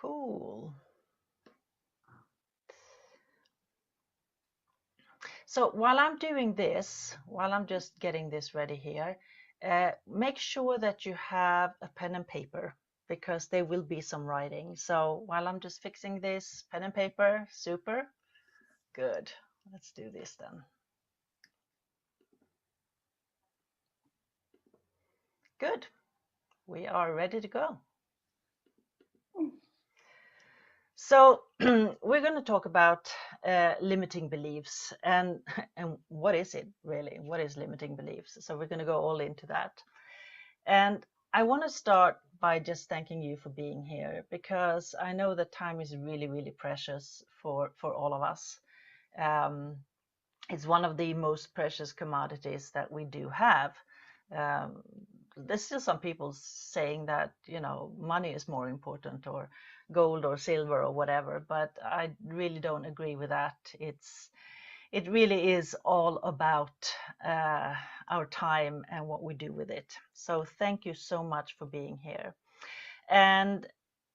Cool. So while I'm doing this, while I'm just getting this ready here, make sure that you have a pen and paper because there will be some writing. So while I'm just fixing this, pen and paper, super. Good. Let's do this then. Good. We are ready to go. So we're going to talk about limiting beliefs and what is it really? What is limiting beliefs? So we're going to go all into that. And I want to start by just thanking you for being here because I know that time is really, really precious for all of us. It's one of the most precious commodities that we do have. Um, there's still some people saying that, you know, money is more important or gold or silver or whatever, but I really don't agree with that. It really is all about our time and what we do with it. So thank you so much for being here. And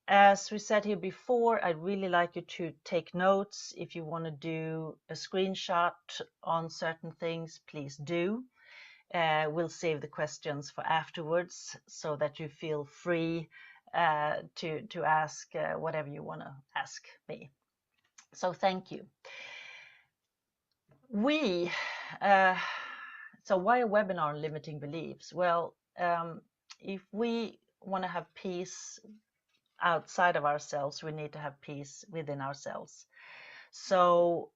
as we said here before, I'd really like you to take notes. If you want to do a screenshot on certain things, please do. We'll save the questions for afterwards so that you feel free to ask whatever you want to ask me. So thank you. So why a webinar on limiting beliefs? Well, if we want to have peace outside of ourselves, we need to have peace within ourselves. So,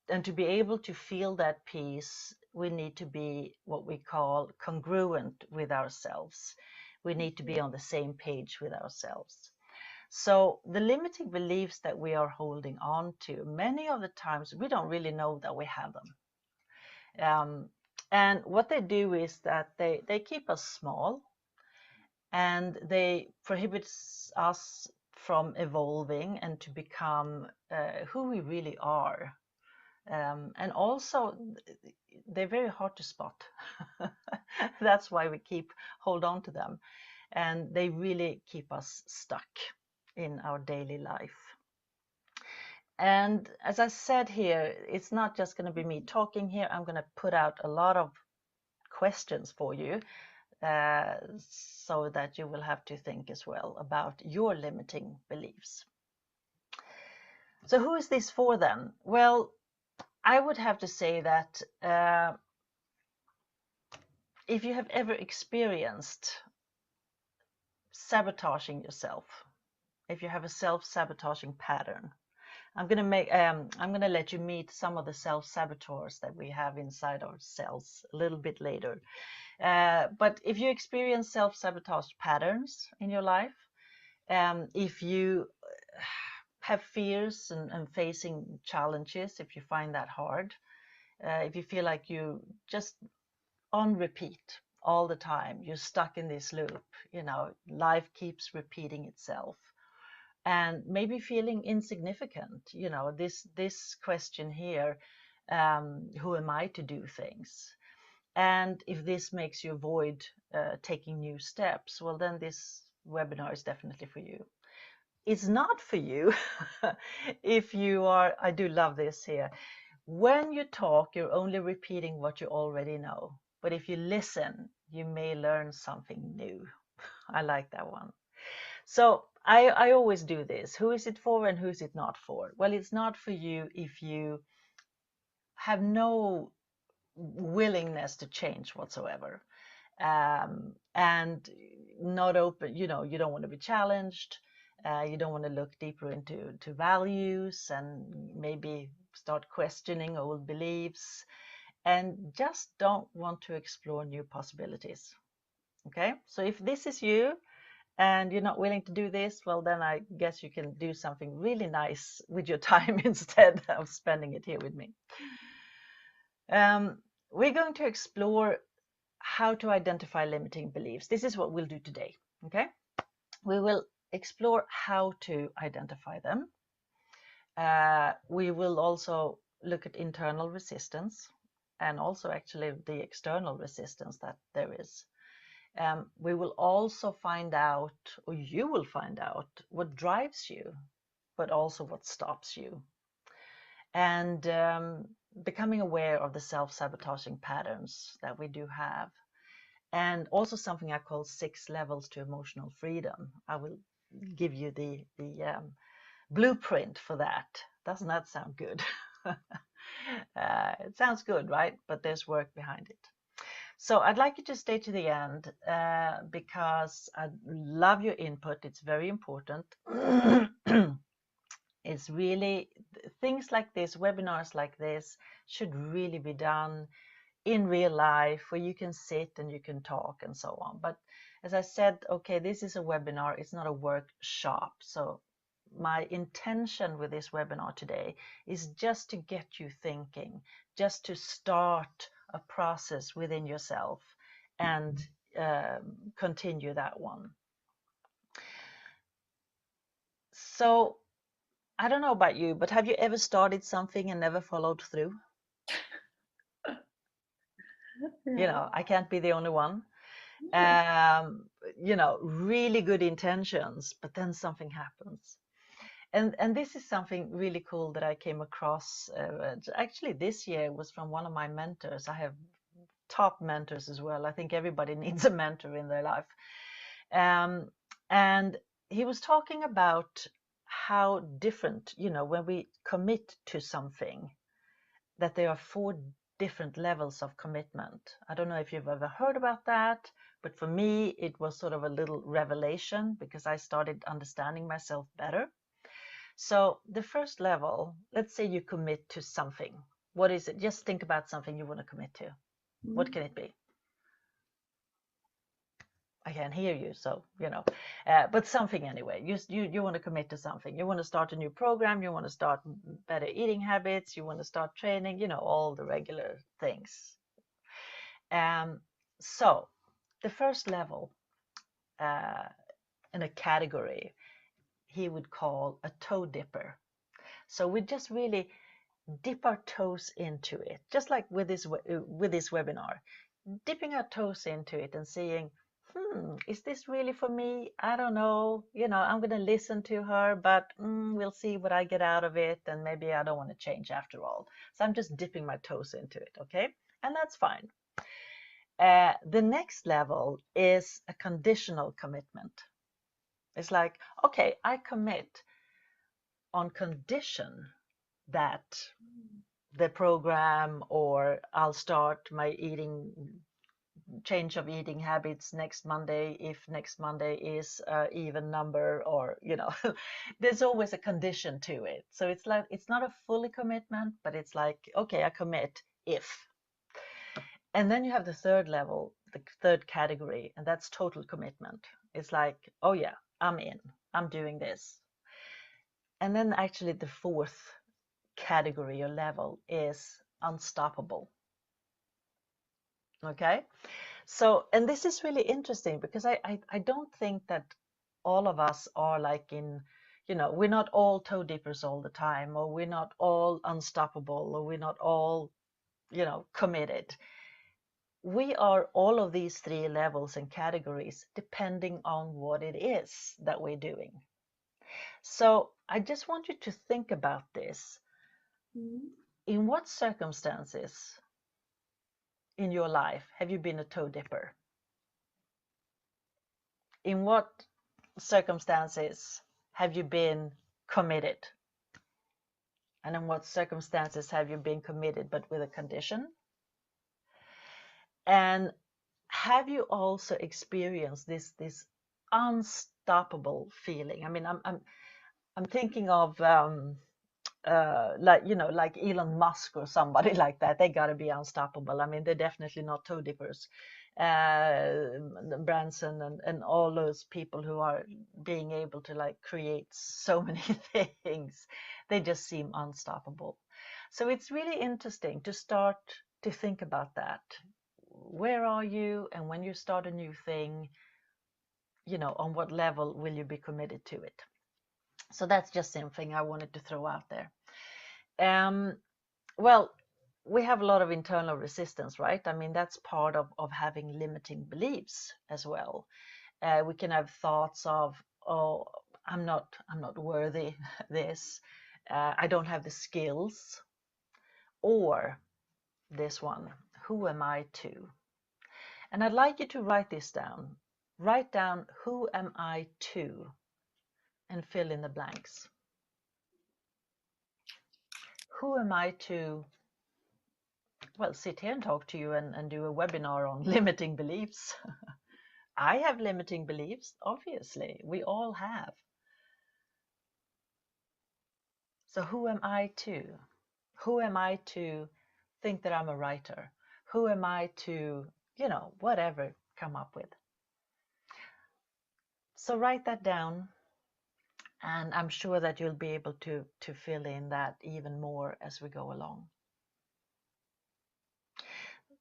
and to be able to feel that peace, we need to be what we call congruent with ourselves. We need to be on the same page with ourselves. So the limiting beliefs that we are holding on to, many of the times we don't really know that we have them. And what they do is that they keep us small and they prohibit us from evolving and to become who we really are. And also, they're very hard to spot. That's why we keep hold on to them. And they really keep us stuck in our daily life. And as I said here, it's not just going to be me talking here. I'm going to put out a lot of questions for you so that you will have to think as well about your limiting beliefs. So who is this for then? Well, I would have to say that if you have ever experienced sabotaging yourself, if you have a self-sabotaging pattern, I'm gonna let you meet some of the self-saboteurs that we have inside ourselves a little bit later. But if you experience self-sabotage patterns in your life, if you have fears and facing challenges, if you find that hard, if you feel like you just on repeat all the time, you're stuck in this loop, you know, life keeps repeating itself, and maybe feeling insignificant, you know, this question here, who am I to do things? And if this makes you avoid taking new steps, well, then this webinar is definitely for you. It's not for you if you are, I do love this here. When you talk, you're only repeating what you already know. But if you listen, you may learn something new. I like that one. So I always do this. Who is it for and who is it not for? Well, it's not for you if you have no willingness to change whatsoever. And not open, you know, you don't want to be challenged. You don't want to look deeper into values and maybe start questioning old beliefs, and just don't want to explore new possibilities. Okay, so if this is you and you're not willing to do this, well, then I guess you can do something really nice with your time instead of spending it here with me. We're going to explore how to identify limiting beliefs. This is what we'll do today. Okay, we will explore how to identify them. We will also look at internal resistance and also actually the external resistance that there is. We will also find out, or you will find out, what drives you, but also what stops you. And becoming aware of the self-sabotaging patterns that we do have. And also something I call 6 levels to emotional freedom. I will give you the blueprint for that. Doesn't that sound good? It sounds good, right? But there's work behind it. So I'd like you to stay to the end because I love your input. It's very important. It's really things like this, webinars like this should really be done in real life where you can sit and you can talk and so on. But as I said, okay, this is a webinar, it's not a workshop. So my intention with this webinar today is just to get you thinking, just to start a process within yourself and continue that one. So I don't know about you, but have you ever started something and never followed through? You know, I can't be the only one. You know, really good intentions, but then something happens. And this is something really cool that I came across. Actually, this year was from one of my mentors. I have top mentors as well. I think everybody needs a mentor in their life. And he was talking about how different, you know, when we commit to something, that there are 4 different levels of commitment. I don't know if you've ever heard about that, but for me, it was sort of a little revelation because I started understanding myself better. So the first level, let's say you commit to something. What is it? Just think about something you want to commit to. What can it be? I can't hear you, so you know, but something anyway. You want to commit to something. You want to start a new program. You want to start better eating habits. You want to start training. You know, all the regular things. So the first level in a category he would call a toe dipper. So we just really dip our toes into it, just like with this webinar, dipping our toes into it and seeing, is this really for me? I don't know. You know, I'm going to listen to her, but we'll see what I get out of it. And maybe I don't want to change after all. So I'm just dipping my toes into it. Okay. And that's fine. The next level is a conditional commitment. It's like, okay, I commit on condition that the program, or I'll start my change of eating habits next Monday if next Monday is an even number, or you know, there's always a condition to it. So it's like it's not a fully commitment, but it's like, okay, I commit if. And then you have the third level, the third category, and that's total commitment. It's like, oh yeah, I'm in, I'm doing this. And then actually the fourth category or level is unstoppable. Okay, so, and this is really interesting because I don't think that all of us are like in, you know, we're not all toe dippers all the time, or we're not all unstoppable, or we're not all, you know, committed. We are all of these 3 levels and categories depending on what it is that we're doing. So I just want you to think about this. In what circumstances in your life have you been a toe dipper? In what circumstances have you been committed? And in what circumstances have you been committed but with a condition? And have you also experienced this unstoppable feeling? I mean, I'm thinking of like, you know, like Elon Musk or somebody like that. They got to be unstoppable. I mean, they're definitely not toe dippers. Branson and all those people who are being able to like create so many things, they just seem unstoppable. So it's really interesting to start to think about that. Where are you? And when you start a new thing, you know, on what level will you be committed to it? So that's just something I wanted to throw out there. Well, we have a lot of internal resistance, right? I mean, that's part of having limiting beliefs as well. We can have thoughts of, oh, I'm not worthy this, I don't have the skills, or this one, who am I to? And I'd like you to write this down. Write down, who am I to? And fill in the blanks. Who am I to, well, sit here and talk to you and do a webinar on limiting beliefs? I have limiting beliefs, obviously. We all have. So who am I to? Who am I to think that I'm a writer? Who am I to, whatever, come up with? So write that down, and I'm sure that you'll be able to fill in that even more as we go along.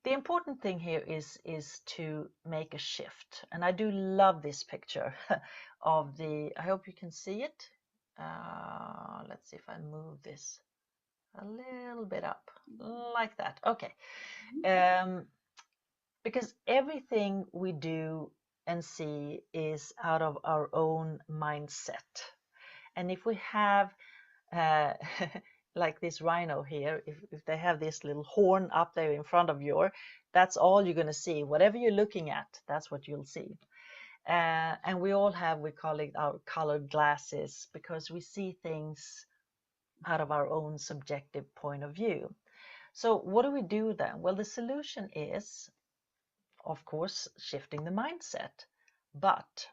The important thing here is to make a shift, and I do love this picture of the, I hope you can see it. Let's see if I move this a little bit up like that. Okay. Because everything we do and see is out of our own mindset. And if we have like this rhino here, if they have this little horn up there in front of you, that's all you're going to see. Whatever you're looking at, that's what you'll see. And we all have, we call it our colored glasses, because we see things out of our own subjective point of view. So what do we do then? Well, the solution is, of course, shifting the mindset. But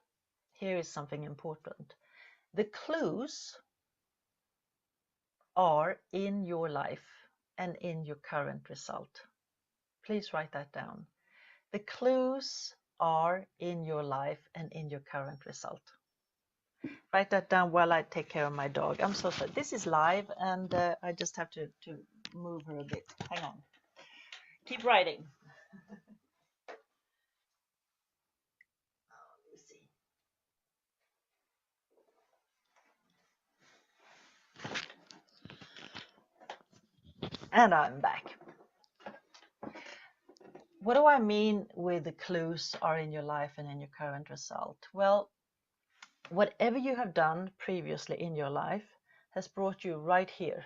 here is something important. The clues are in your life and in your current result. Please write that down. The clues are in your life and in your current result. Write that down while I take care of my dog. I'm so sorry. This is live, and I just have to move her a bit. Hang on. Keep writing. And I'm back. What do I mean with the clues are in your life and in your current result? Well, whatever you have done previously in your life has brought you right here,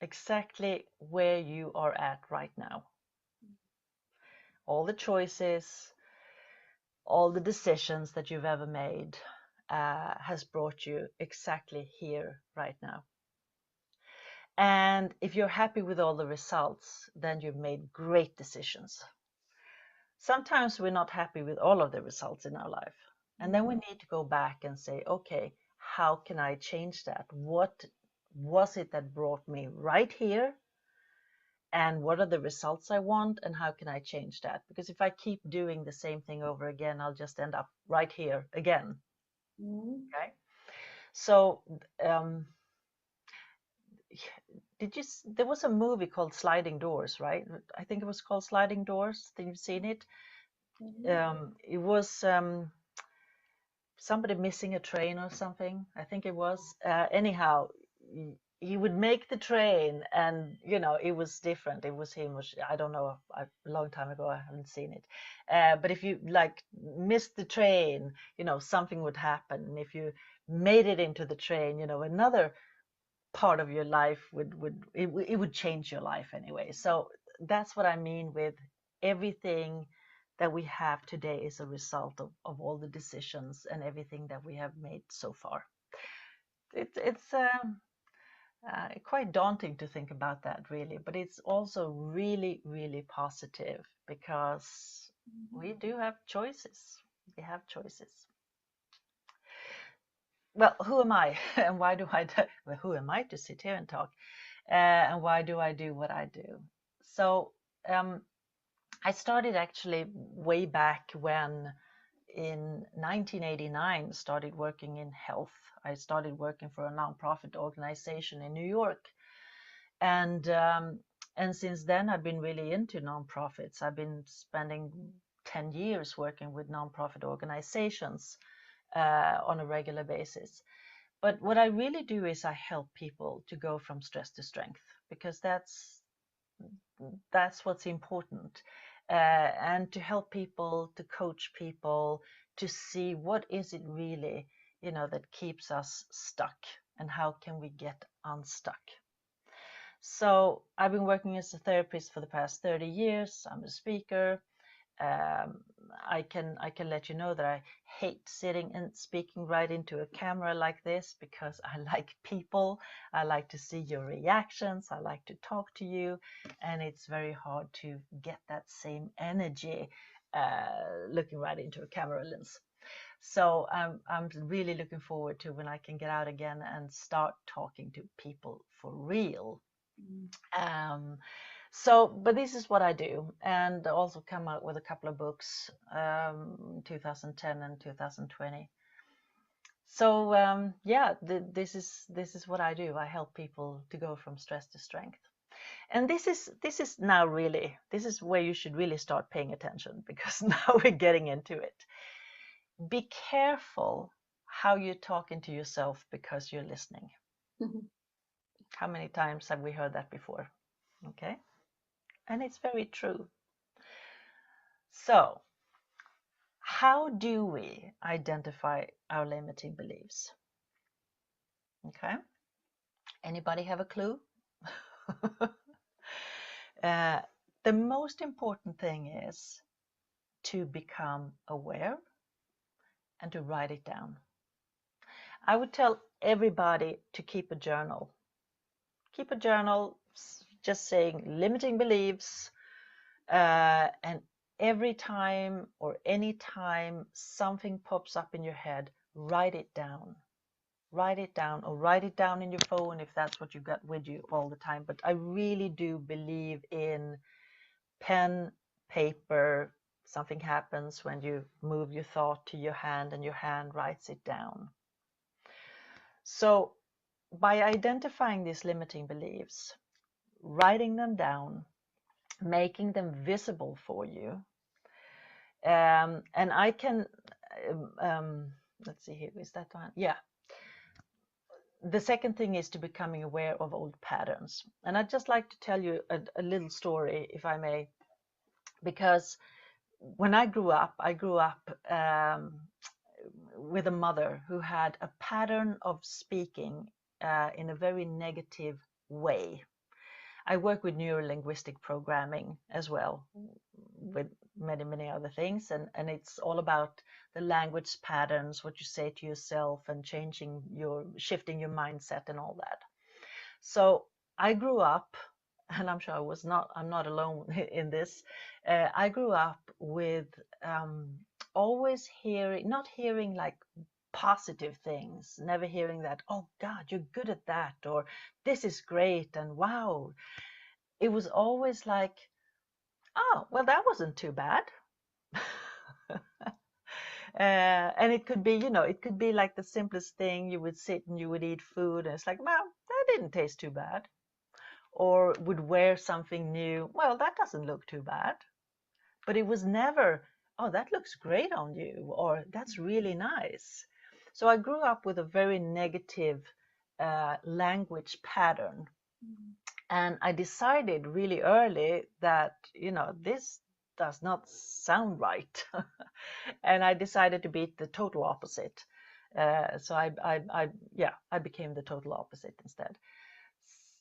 exactly where you are at right now. All the choices, all the decisions that you've ever made has brought you exactly here right now. And if you're happy with all the results, then you've made great decisions. Sometimes we're not happy with all of the results in our life. And then we need to go back and say, okay, how can I change that? What was it that brought me right here? And what are the results I want? And how can I change that? Because if I keep doing the same thing over again, I'll just end up right here again. Okay. So, there was a movie called Sliding Doors, right? I think it was called Sliding Doors. Think you've seen it? It was somebody missing a train or something. I think it was. Anyhow, he would make the train, and it was different. It was him. I don't know. A long time ago, I haven't seen it. But if you like missed the train, something would happen. And if you made it into the train, another part of your life would change your life anyway. So that's what I mean with everything that we have today is a result of all the decisions and everything that we have made so far. It's quite daunting to think about that, really, but it's also really, really positive, because we do have choices. We have choices. Well, who am I, and why do I do, well, who am I to sit here and talk, and why do I do what I do? So I started actually way back when, in 1989, started working in health. I started working for a nonprofit organization in New York, and since then I've been really into nonprofits. I've been spending 10 years working with nonprofit organizations on a regular basis. But what I really do is I help people to go from stress to strength, because that's that's what's important. And to help people, to coach people, to see what is it really, that keeps us stuck, and how can we get unstuck. So I've been working as a therapist for the past 30 years. I'm a speaker. um, I can let you know that I hate sitting and speaking right into a camera like this, because I like people. I like to see your reactions. I like to talk to you, and it's very hard to get that same energy looking right into a camera lens. So I'm really looking forward to when I can get out again and start talking to people for real. Um, but this is what I do, and also come out with a couple of books, 2010 and 2020. So yeah, this is what I do. I help people to go from stress to strength. And this is now really, this is where you should really start paying attention, because now we're getting into it. Be careful how you're talking to yourself, because you're listening. How many times have we heard that before? Okay. And it's very true. So, how do we identify our limiting beliefs? Okay. Anybody have a clue? uh, the most important thing is to become aware and to write it down. I would tell everybody to keep a journal. Keep a journal, just saying limiting beliefs, and every time or any time something pops up in your head, write it down. Write it down, or write it down in your phone if that's what you've got with you all the time. But I really do believe in pen, paper. Something happens when you move your thought to your hand, and your hand writes it down. So by identifying these limiting beliefs, writing them down, making them visible for you, and I can, let's see here, is that one? Yeah. The second thing is to becoming aware of old patterns. And I'd just like to tell you a little story, if I may, because when I grew up with a mother who had a pattern of speaking in a very negative way. I work with neuro-linguistic programming as well, with many, many other things. And it's all about the language patterns, what you say to yourself, and shifting your mindset and all that. So I grew up, and I'm sure I'm not alone in this. I grew up with always not hearing like positive things, never hearing that, oh God, you're good at that, or this is great, and wow. It was always like, oh, well, that wasn't too bad. And it could be, it could be like the simplest thing. You would sit and you would eat food, and it's like, well, that didn't taste too bad. Or would wear something new. Well, that doesn't look too bad. But it was never, oh, that looks great on you, or that's really nice. So I grew up with a very negative language pattern. And I decided really early that, this does not sound right. And I decided to be the total opposite. So I became the total opposite instead.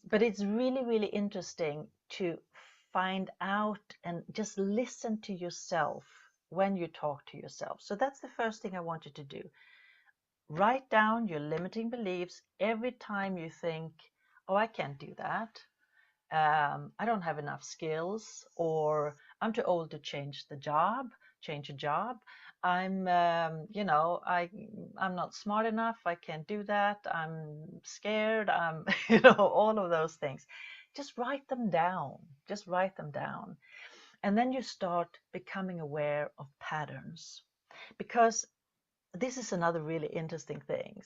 But it's really, really interesting to find out and just listen to yourself when you talk to yourself. So that's the first thing I want you to do. Write down your limiting beliefs every time you think, oh, I can't do that. I don't have enough skills, or I'm too old to change a job. I'm not smart enough. I can't do that. I'm scared. I'm all of those things. Just write them down. And then you start becoming aware of patterns, because this is another really interesting thing.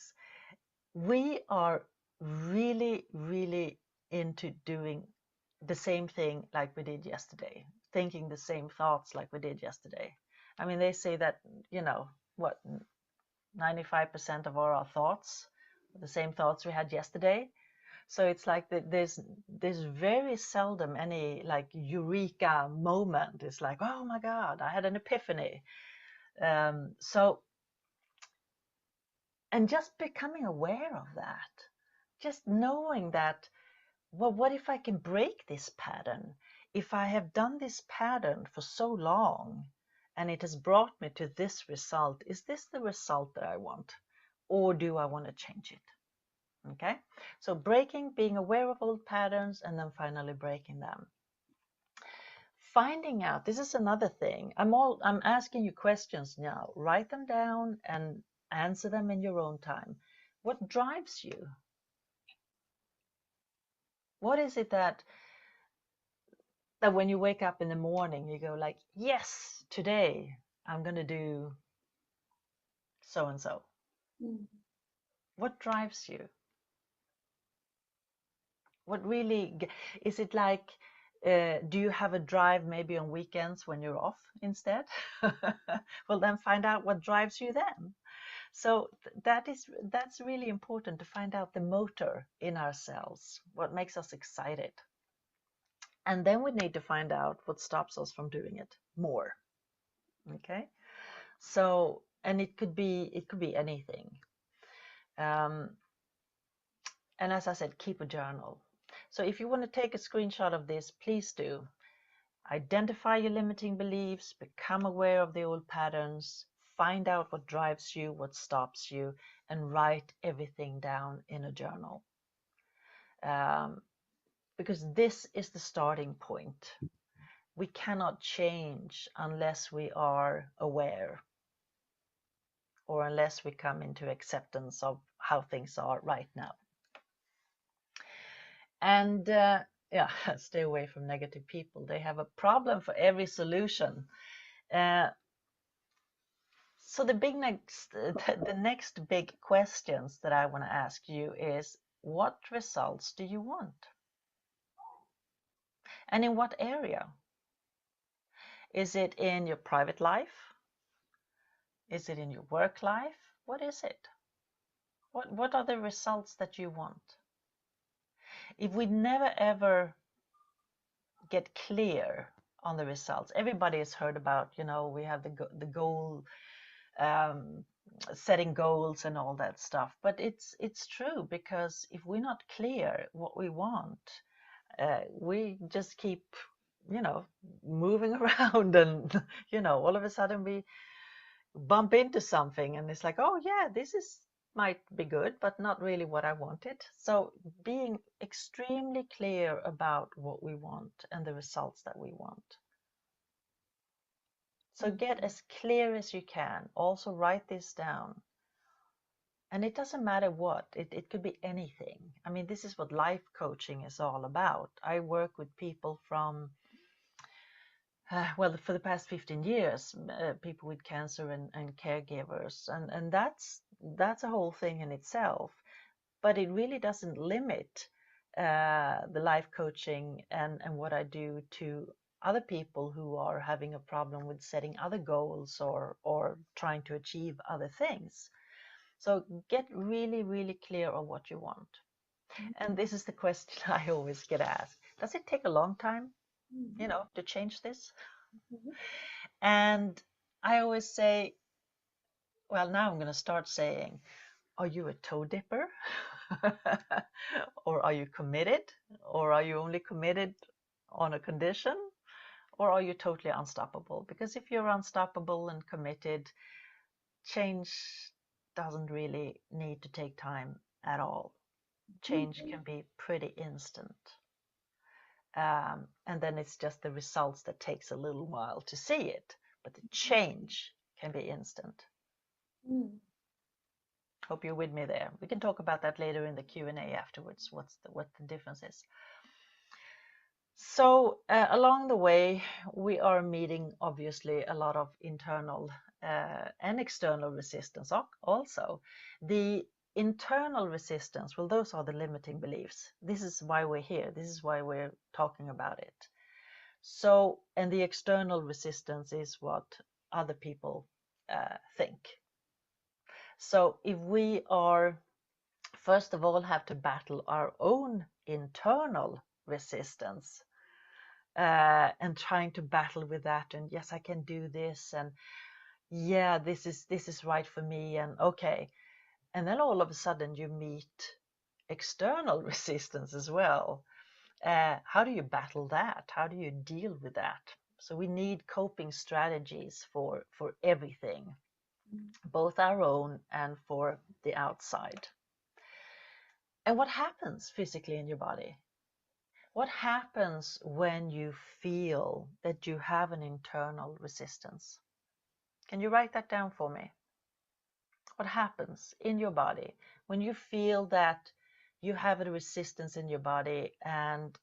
We are really, really into doing the same thing like we did yesterday, thinking the same thoughts like we did yesterday. I mean, they say that, 95% of all our thoughts are the same thoughts we had yesterday. So it's like there's very seldom any like eureka moment. It's like, oh my God, I had an epiphany. So, and just becoming aware of that, just knowing that, well, what if I can break this pattern? If I have done this pattern for so long and it has brought me to this result, is this the result that I want? Or do I want to change it? Okay, so breaking, being aware of old patterns, and then finally breaking them. Finding out, this is another thing. I'm asking you questions now. Write them down and answer them in your own time. What drives you? What is it that when you wake up in the morning, you go like, yes, today I'm going to do so and so? What drives you? What really, is it like, do you have a drive maybe on weekends when you're off instead? Well, then find out what drives you then. So that's really important, to find out the motor in ourselves, what makes us excited. And then we need to find out what stops us from doing it more. Okay. So, and it could be anything. And as I said, keep a journal. So if you want to take a screenshot of this, please do. Identify your limiting beliefs, become aware of the old patterns, find out what drives you, what stops you, and write everything down in a journal. Because this is the starting point. We cannot change unless we are aware, or unless we come into acceptance of how things are right now. And yeah, stay away from negative people. They have a problem for every solution. So the next big questions that I want to ask you is, what results do you want? And in what area? Is it in your private life? Is it in your work life? What is it? What are the results that you want? If we never ever get clear on the results, everybody has heard about, we have the goal, setting goals and all that stuff. But it's true, because if we're not clear what we want, we just keep, moving around, and all of a sudden we bump into something, and it's like, oh yeah, might be good, but not really what I wanted. So being extremely clear about what we want and the results that we want. So get as clear as you can. Also write this down. And it doesn't matter what, it could be anything. I mean, this is what life coaching is all about. I work with people from, well, for the past 15 years, people with cancer and caregivers. And that's a whole thing in itself. But it really doesn't limit the life coaching and what I do to other people who are having a problem with setting other goals, or trying to achieve other things. So get really, really clear on what you want. And this is the question I always get asked. Does it take a long time, to change this? And I always say, well, now I'm going to start saying, are you a toe dipper? Or are you committed? Or are you only committed on a condition? Or are you totally unstoppable? Because if you're unstoppable and committed, change doesn't really need to take time at all. Change can be pretty instant. And then it's just the results that takes a little while to see it, but the change can be instant. Hope you're with me there. We can talk about that later in the Q&A afterwards, what the difference is. So along the way, we are meeting obviously a lot of internal and external resistance also. The internal resistance, well, those are the limiting beliefs. This is why we're here. This is why we're talking about it. So, and the external resistance is what other people think. So if we are first of all have to battle our own internal resistance, and trying to battle with that, and yes, I can do this, and yeah, this is right for me, and okay. And then all of a sudden you meet external resistance as well. How do you battle that? How do you deal with that? So we need coping strategies for everything, both our own and for the outside. And what happens physically in your body? What happens when you feel that you have an internal resistance? Can you write that down for me? What happens in your body when you feel that you have a resistance in your body, and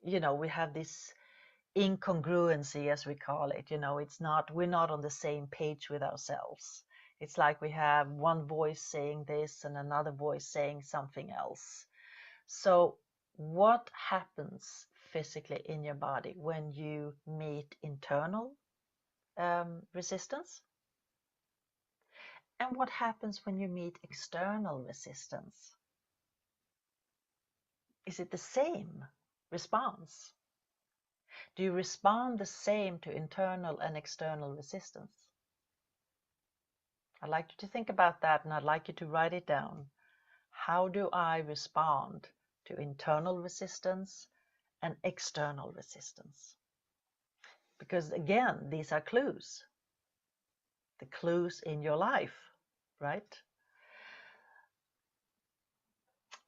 we have this incongruency, as we call it. We're not on the same page with ourselves. It's like we have one voice saying this and another voice saying something else. So what happens physically in your body when you meet internal resistance? And what happens when you meet external resistance? Is it the same response? Do you respond the same to internal and external resistance? I'd like you to think about that, and I'd like you to write it down. How do I respond to internal resistance and external resistance? Because again, these are clues. The clues in your life, right?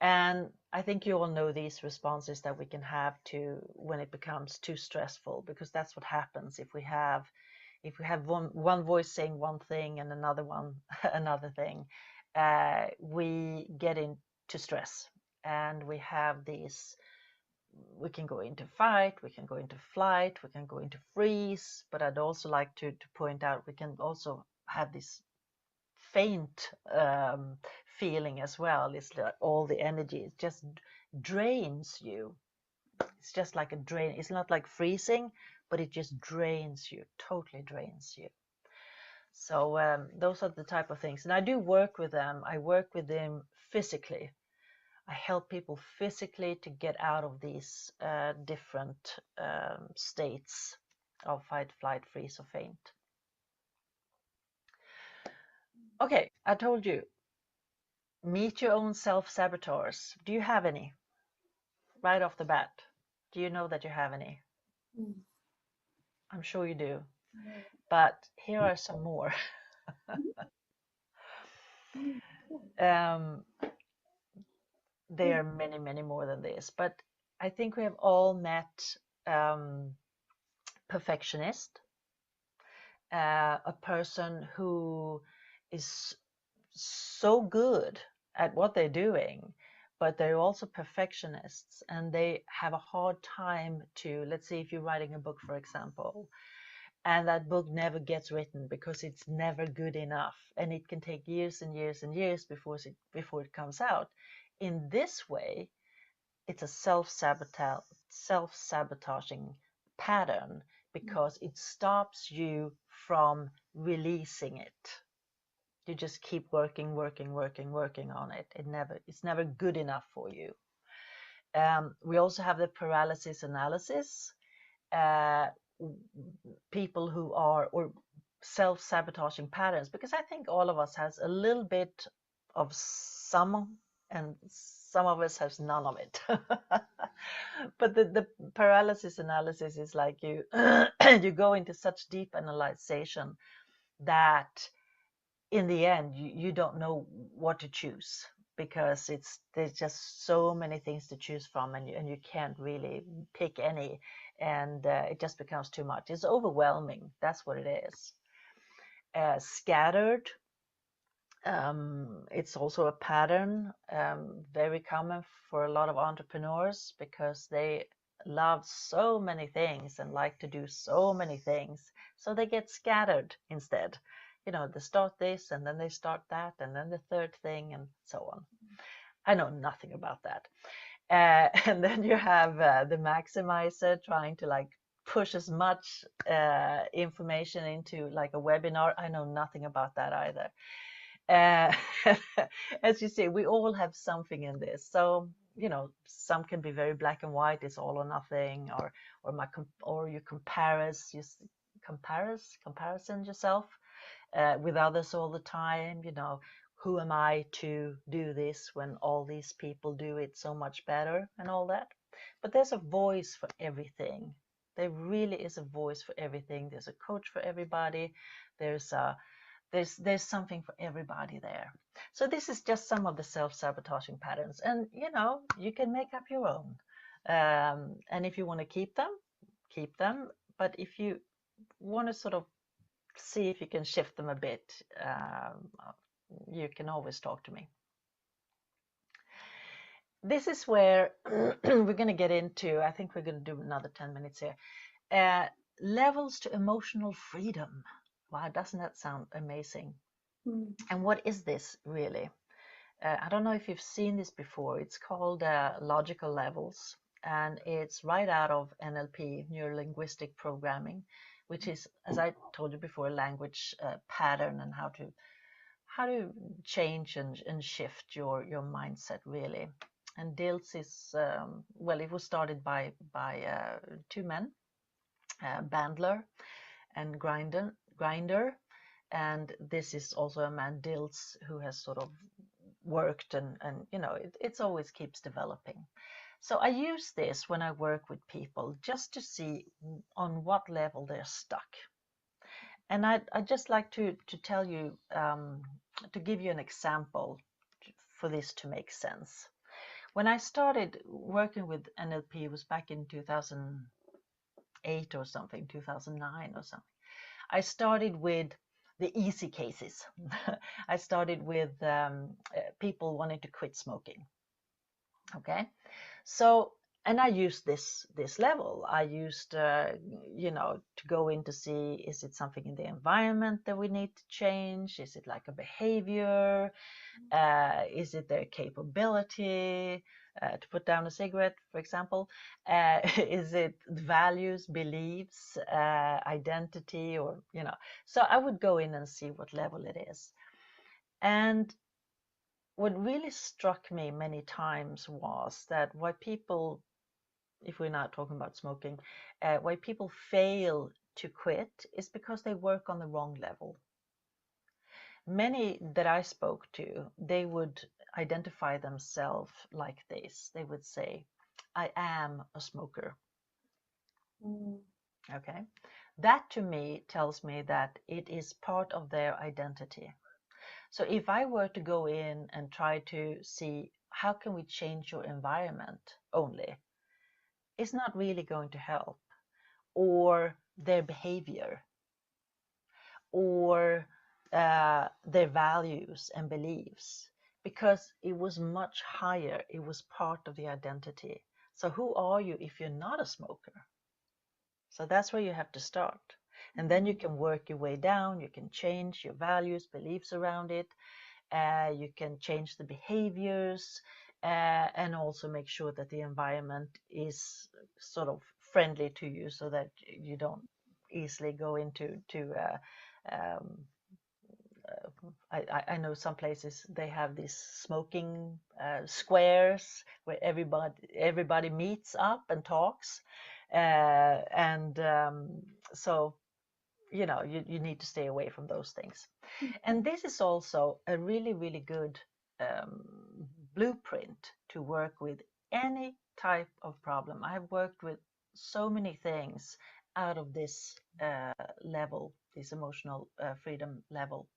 And I think you all know these responses that we can have to when it becomes too stressful, because that's what happens if we have one voice saying one thing and another one another thing. We get into stress, and we have these. We can go into fight, we can go into flight, we can go into freeze. But I'd also like to point out we can also have this faint feeling as well. It's like all the energy, it just drains you. It's just like a drain. It's not like freezing, but it just drains you, totally drains you. So those are the type of things. And I do work with them. I work with them physically. I help people physically to get out of these different states of fight, flight, freeze, or faint. Okay, I told you, meet your own self-saboteurs. Do you have any? Right off the bat, do you know that you have any? I'm sure you do. But here are some more. There are many, many more than this. But I think we have all met perfectionist, a person who is so good at what they're doing, but they're also perfectionists, and they have a hard time to, let's say if you're writing a book, for example, and that book never gets written because it's never good enough, and it can take years and years and years before it comes out. In this way, it's a self-sabotaging pattern, because it stops you from releasing it. You just keep working on it. It's never good enough for you. We also have the paralysis analysis. People who are, or self-sabotaging patterns, because I think all of us has a little bit of some, and some of us has none of it. But the paralysis analysis is like you you go into such deep analyzation that in the end you don't know what to choose, because there's just so many things to choose from, and you can't really pick any, and it just becomes too much. It's overwhelming. That's what it is. Scattered, it's also a pattern, very common for a lot of entrepreneurs, because they love so many things and like to do so many things, so they get scattered instead. They start this, and then they start that, and then the third thing, and so on. I know nothing about that. And then you have the maximizer, trying to like push as much information into like a webinar. I know nothing about that either. Uh, as you say, we all have something in this. So, you know, some can be very black and white, it's all or nothing, or you comparison yourself with others all the time. You know, who am I to do this when all these people do it so much better and all that. But there's a voice for everything. There really is a voice for everything. There's a coach for everybody. There's a there's something for everybody there. So this is just some of the self-sabotaging patterns, and you know, you can make up your own. And if you want to keep them, keep them. But if you want to sort of see if you can shift them a bit, you can always talk to me. This is where we're going to get into, I think we're going to do another 10 minutes here. Levels to emotional freedom. Wow, doesn't that sound amazing? And what is this really? I don't know if you've seen this before. It's called logical levels, and it's right out of NLP, neuro linguistic programming, which is, as I told you before, a language pattern and how to change and shift your mindset really. And DILS is well, it was started by two men, Bandler and Grinder, and this is also a man, Dilts, who has sort of worked and you know, it's always keeps developing. So I use this when I work with people just to see on what level they're stuck. And I'd just like to tell you, to give you an example for this to make sense. When I started working with NLP, it was back in 2008 or something, 2009 or something. I started with the easy cases. I started with people wanting to quit smoking. Okay, so and I used this level. I used you know, to go in to see, is it something in the environment that we need to change? Is it like a behavior? Is it their capability to put down a cigarette, for example? Is it values, beliefs, identity, or you know? So I would go in and see what level it is. And what really struck me many times was that why people, if we're not talking about smoking, why people fail to quit is because they work on the wrong level. Many that I spoke to, they would identify themselves like this. They would say, I am a smoker. Okay. That to me tells me that it is part of their identity. So if I were to go in and try to see how can we change your environment only, it's not really going to help. Or their behavior, or their values and beliefs, because it was much higher. It was part of the identity. So who are you if you're not a smoker? So that's where you have to start. And then you can work your way down. You can change your values, beliefs around it. You can change the behaviors, and also make sure that the environment is sort of friendly to you, so that you don't easily go into um, I know some places they have these smoking squares where everybody meets up and talks, and so you know, you need to stay away from those things. And this is also a really good um, blueprint to work with any type of problem. I've worked with so many things out of this level, this emotional freedom level.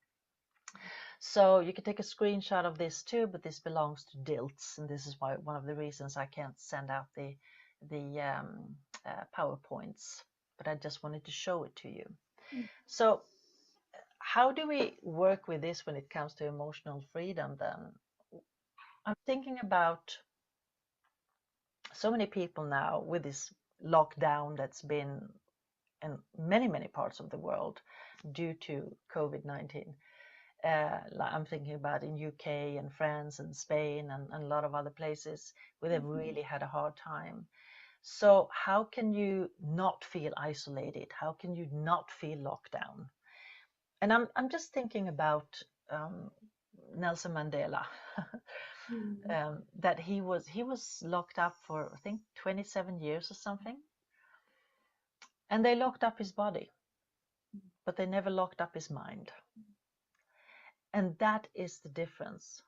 So you can take a screenshot of this too, but this belongs to DILTS, and this is why one of the reasons I can't send out the PowerPoints, but I just wanted to show it to you. So how do we work with this when it comes to emotional freedom then? I'm thinking about so many people now with this lockdown that's been in many parts of the world due to COVID-19. I'm thinking about in UK and France and Spain and a lot of other places where they've really had a hard time. So how can you not feel isolated? How can you not feel locked down? And I'm just thinking about Nelson Mandela. That he was locked up for, I think, 27 years or something, and they locked up his body, but they never locked up his mind. And that is the difference.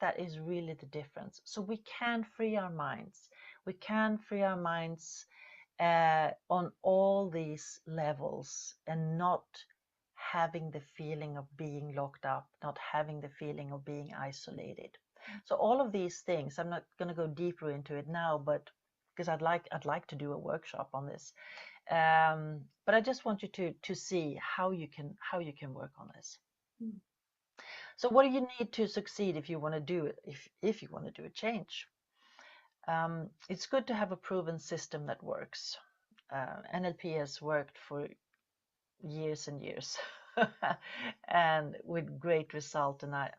That is really the difference. So we can free our minds. We can free our minds on all these levels, and not having the feeling of being locked up, not having the feeling of being isolated. So all of these things, I'm not going to go deeper into it now, but because I'd like to do a workshop on this. But I just want you to see how you can work on this. So what do you need to succeed if you want to do it, if you want to do a change? It's good to have a proven system that works. NLP has worked for years and years and with great result, and I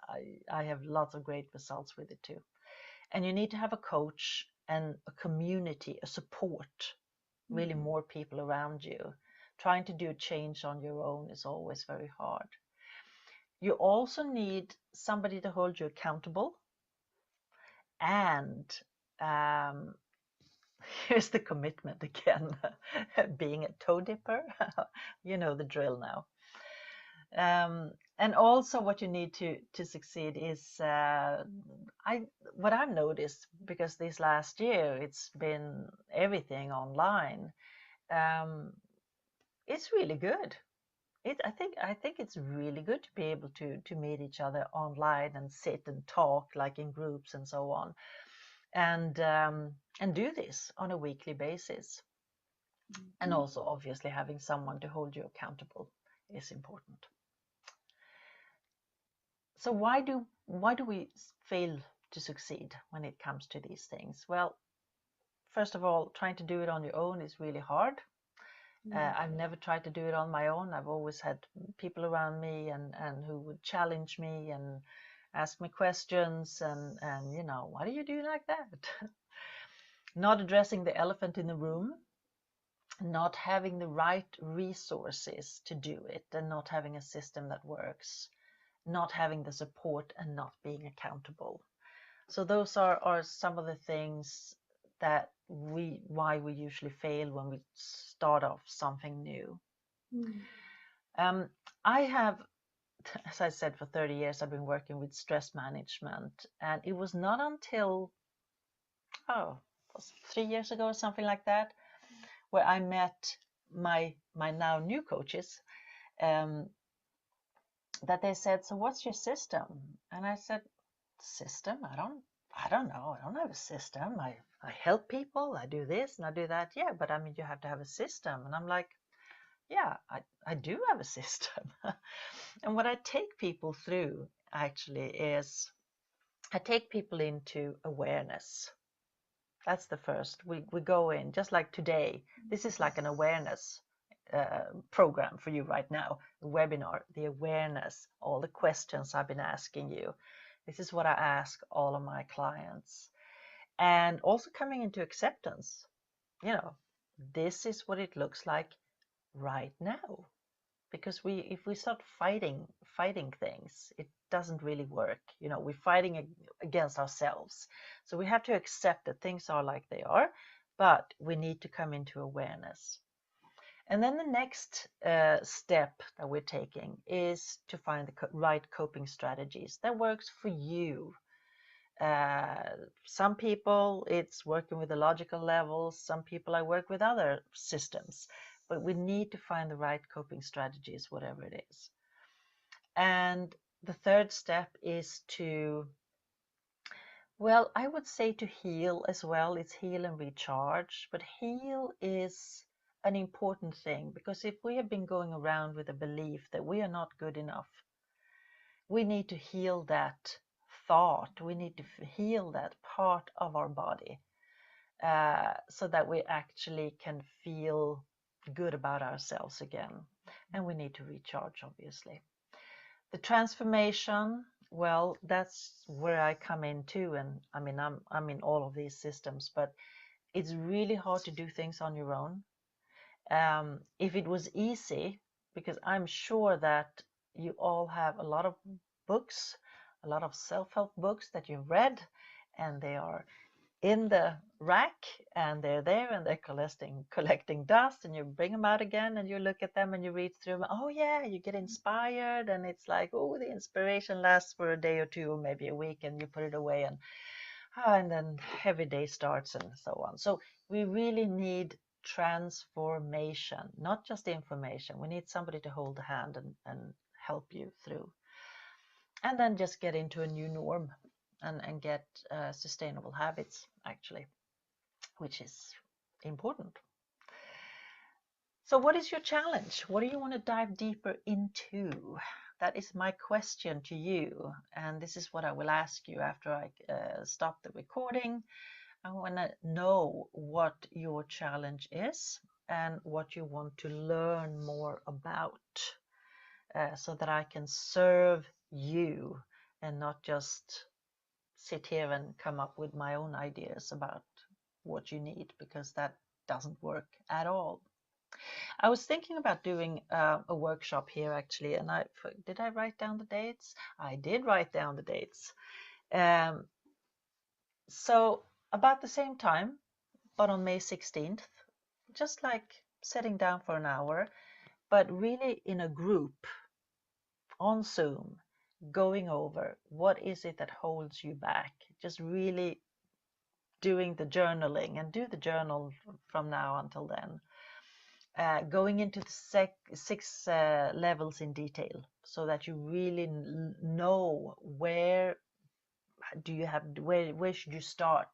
have lots of great results with it too. And you need to have a coach and a community, a support, really more people around you. Trying to do change on your own is always very hard. You also need somebody to hold you accountable. And here's the commitment again, being a toe dipper, you know the drill now. And also what you need to succeed is, what I've noticed, because this last year it's been everything online, it's really good. I think it's really good to be able to meet each other online and sit and talk like in groups and so on, and do this on a weekly basis. And also obviously having someone to hold you accountable is important. So why do we fail to succeed when it comes to these things? Well, first of all, trying to do it on your own is really hard. I've never tried to do it on my own. I've always had people around me and who would challenge me and ask me questions, and you know, why do you do like that? Not addressing the elephant in the room, not having the right resources to do it, and not having a system that works, not having the support, and not being accountable. So those are some of the things that why we usually fail when we start off something new. I have, as I said, for 30 years I've been working with stress management, and it was not until it was 3 years ago or something like that, where I met my now new coaches, that they said, so what's your system? And I said, system? I don't know. I don't have a system. I help people. I do this and I do that. Yeah, but I mean, you have to have a system. And I'm like, yeah, I do have a system. And what I take people through actually is, I take people into awareness. That's the first. We go in, just like today. This is like an awareness program for you right now, a webinar, the awareness, all the questions I've been asking you. This is what I ask all of my clients. And also coming into acceptance. You know, this is what it looks like right now. Because if we start fighting things, it doesn't really work. You know, we're fighting against ourselves. So we have to accept that things are like they are, but we need to come into awareness. And then the next step that we're taking is to find the right coping strategies that works for you. Some people, it's working with the logical levels. Some people, I work with other systems. But we need to find the right coping strategies, whatever it is. And the third step is to, well, I would say to heal as well. It's heal and recharge. But heal is an important thing, because if we have been going around with a belief that we are not good enough, we need to heal that thought. We need to heal that part of our body, so that we actually can feel good about ourselves again. And we need to recharge, obviously. The transformation, well, that's where I come in too. And I mean, I'm in all of these systems, but it's really hard to do things on your own. If it was easy, because I'm sure that you all have a lot of books, a lot of self-help books that you've read, and they are in the rack, and they're there, and they're collecting dust, and you bring them out again, and you look at them and you read through them. Oh yeah, you get inspired, and it's like, oh, the inspiration lasts for a day or two, or maybe a week, and you put it away, and then heavy day starts, and so on. So we really need transformation, not just information. We need somebody to hold the hand and help you through, and then just get into a new norm and get sustainable habits, actually, which is important. So what is your challenge? What do you want to dive deeper into? That is my question to you, and this is what I will ask you after I stop the recording. I want to know what your challenge is and what you want to learn more about, so that I can serve you and not just sit here and come up with my own ideas about what you need, because that doesn't work at all. I was thinking about doing a workshop here, actually, and did I write down the dates? I did write down the dates. So about the same time, but on May 16th, just like sitting down for an hour, but really in a group on Zoom, going over what is it that holds you back, just really doing the journaling, and do the journal from now until then. Going into the six levels in detail, so that you really know where should you start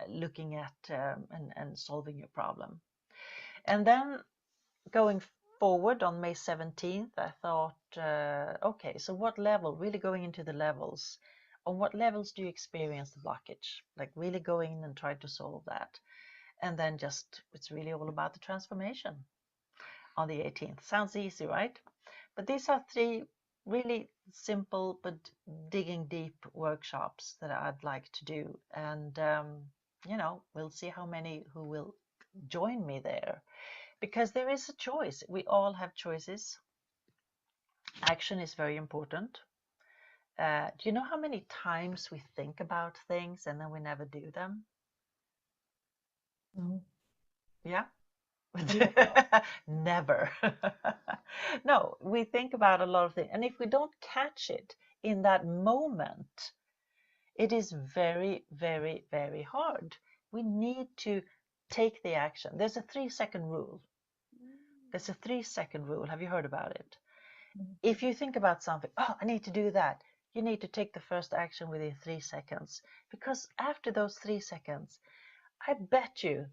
looking at and solving your problem. And then going forward on May 17th, I thought, okay, so what level, really going into the levels, on what levels do you experience the blockage? Like really going in and try to solve that. And then just, it's really all about the transformation on the 18th. Sounds easy, right? But these are 3 really simple but digging deep workshops that I'd like to do. And, we'll see how many who will join me there, because there is a choice. We all have choices. Action is very important. Do you know how many times we think about things and then we never do them? No. Yeah. Yeah. Never. No, we think about a lot of things. And if we don't catch it in that moment, it is very, very, very hard. We need to take the action. There's a 3-second rule. There's a 3-second rule. Have you heard about it? If you think about something, oh, I need to do that, you need to take the first action within 3 seconds. Because after those 3 seconds, I bet you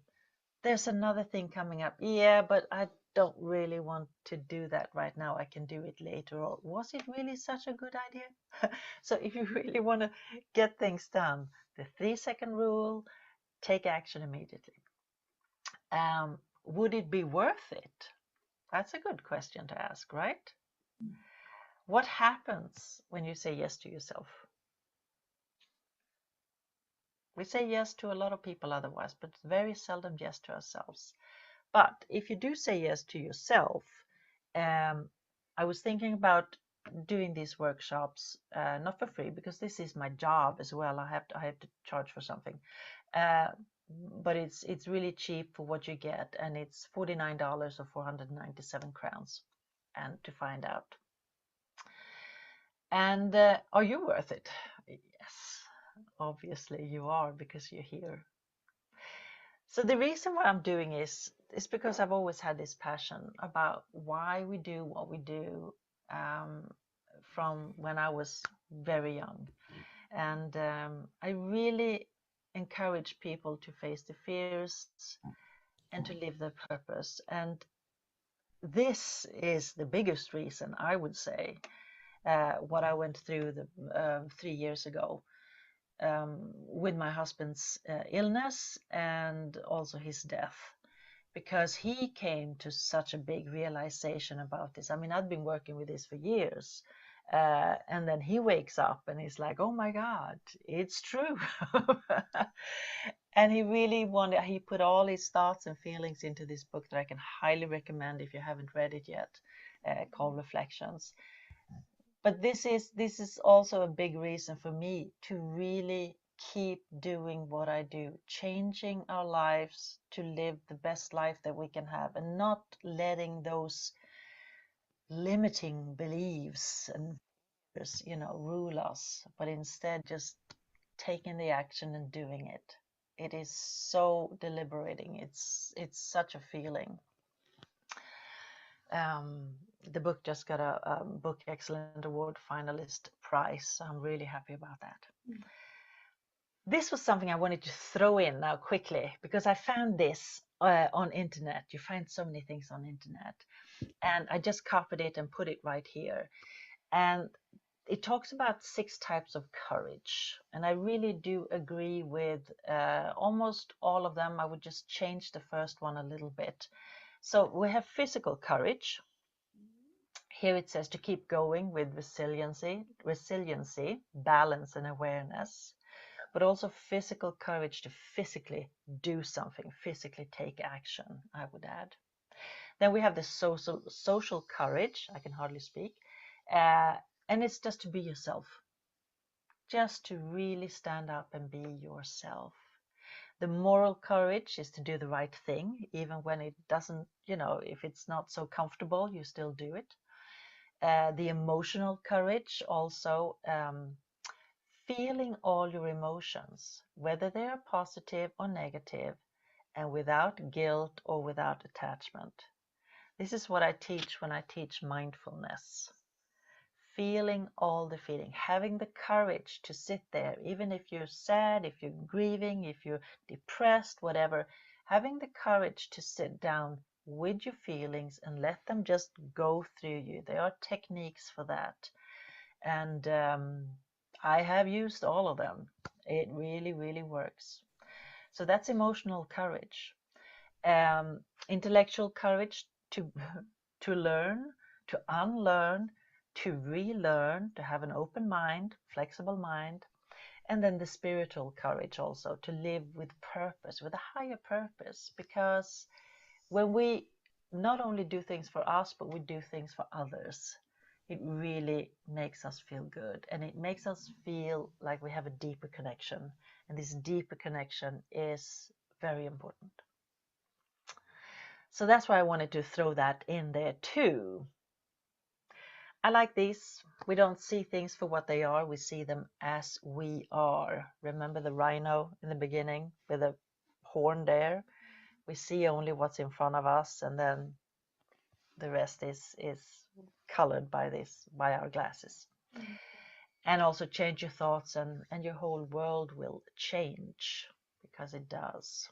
there's another thing coming up. Yeah, but I don't really want to do that right now. I can do it later. Or was it really such a good idea? So if you really want to get things done, the 3-second rule, take action immediately. Would it be worth it? That's a good question to ask, right? What happens when you say yes to yourself? We say yes to a lot of people otherwise, but very seldom yes to ourselves. But if you do say yes to yourself, I was thinking about doing these workshops, not for free, because this is my job as well. I have to charge for something, uh, but it's really cheap for what you get, and it's $49 or 497 crowns, and to find out. And are you worth it? Yes, obviously you are, because you're here. So the reason why I'm doing is because I've always had this passion about why we do what we do, um, from when I was very young. And I really encourage people to face the fears and to live their purpose. And this is the biggest reason, I would say, what I went through 3 years ago, with my husband's illness and also his death, because he came to such a big realization about this. I mean, I'd been working with this for years. And then he wakes up and he's like, oh my God, it's true. And he put all his thoughts and feelings into this book that I can highly recommend if you haven't read it yet, called Reflections. But this is also a big reason for me to really keep doing what I do, changing our lives to live the best life that we can have, and not letting those limiting beliefs and fears, rule us, but instead just taking the action and doing it. It is so deliberating. It's such a feeling. The book just got a Book Excellent Award finalist prize, so I'm really happy about that. This was something I wanted to throw in now quickly because I found this on internet. You find so many things on internet, and I just copied it and put it right here. And it talks about 6 types of courage, and I really do agree with almost all of them. I would just change the first one a little bit. So we have physical courage. Here it says to keep going with resiliency, balance, and awareness, but also physical courage to physically do something, physically take action, I would add. Then we have the social courage. I can hardly speak. And it's just to be yourself, just to really stand up and be yourself. The moral courage is to do the right thing, even when it doesn't, if it's not so comfortable, you still do it. The emotional courage also, feeling all your emotions, whether they are positive or negative, and without guilt or without attachment. This is what I teach when I teach mindfulness. Feeling all the feeling, having the courage to sit there, even if you're sad, if you're grieving, if you're depressed, whatever, having the courage to sit down with your feelings and let them just go through you. There are techniques for that. And I have used all of them. It really, really works. So that's emotional courage. Intellectual courage to to learn, to unlearn, to relearn, to have an open mind, flexible mind, and then the spiritual courage also to live with purpose, with a higher purpose, because when we not only do things for us, but we do things for others, it really makes us feel good, and it makes us feel like we have a deeper connection, and this deeper connection is very important. So that's why I wanted to throw that in there too. I like these. We don't see things for what they are. We see them as we are. Remember the rhino in the beginning with the horn there? We see only what's in front of us, and then the rest is colored by our glasses. And also change your thoughts, and your whole world will change, because it does.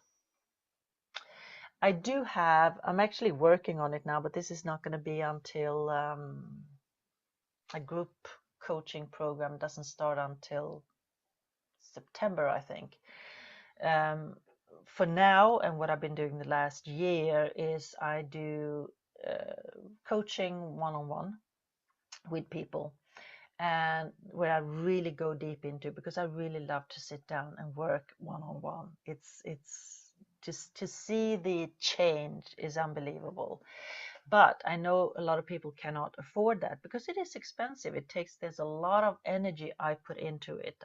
I'm actually working on it now, but this is not going to be until a group coaching program doesn't start until September, I think. For now, and what I've been doing the last year is I do coaching one-on-one with people, and where I really go deep into, because I really love to sit down and work one-on-one. It's just to see the change is unbelievable. But I know a lot of people cannot afford that because it is expensive. There's a lot of energy I put into it.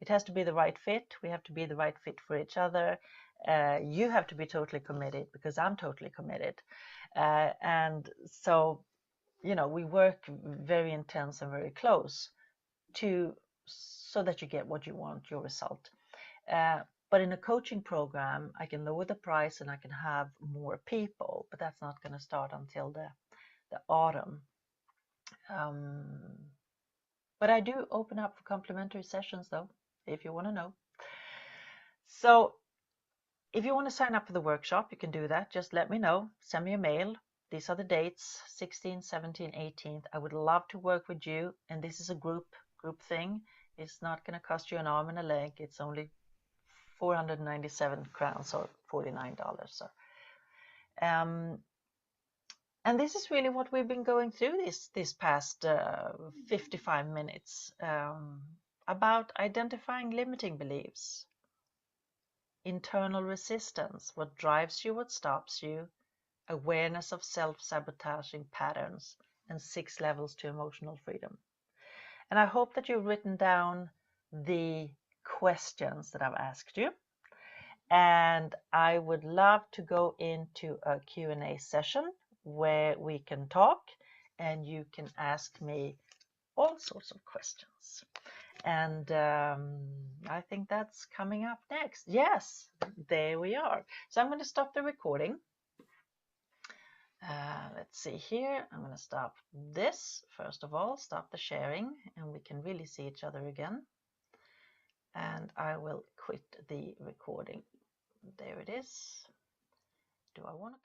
It has to be the right fit. We have to be the right fit for each other. You have to be totally committed because I'm totally committed. And so, we work very intense and very close so that you get what you want, your result. But in a coaching program, I can lower the price and I can have more people, but that's not going to start until the autumn. But I do open up for complimentary sessions though, if you want to know. So if you want to sign up for the workshop, you can do that. Just let me know. Send me a mail. These are the dates, 16th, 17th, 18th. I would love to work with you. And this is a group thing. It's not going to cost you an arm and a leg. It's only 497 crowns or $49. So, and this is really what we've been going through this past 55 minutes, about identifying limiting beliefs, internal resistance, what drives you, what stops you, awareness of self-sabotaging patterns, and 6 levels to emotional freedom. And I hope that you've written down the questions that I've asked you. And I would love to go into a Q&A session where we can talk and you can ask me all sorts of questions. And I think that's coming up next. Yes, there we are. So I'm going to stop the recording. Let's see here. I'm going to stop this first of all, stop the sharing, and we can really see each other again. And I will quit the recording. There it is. Do I want to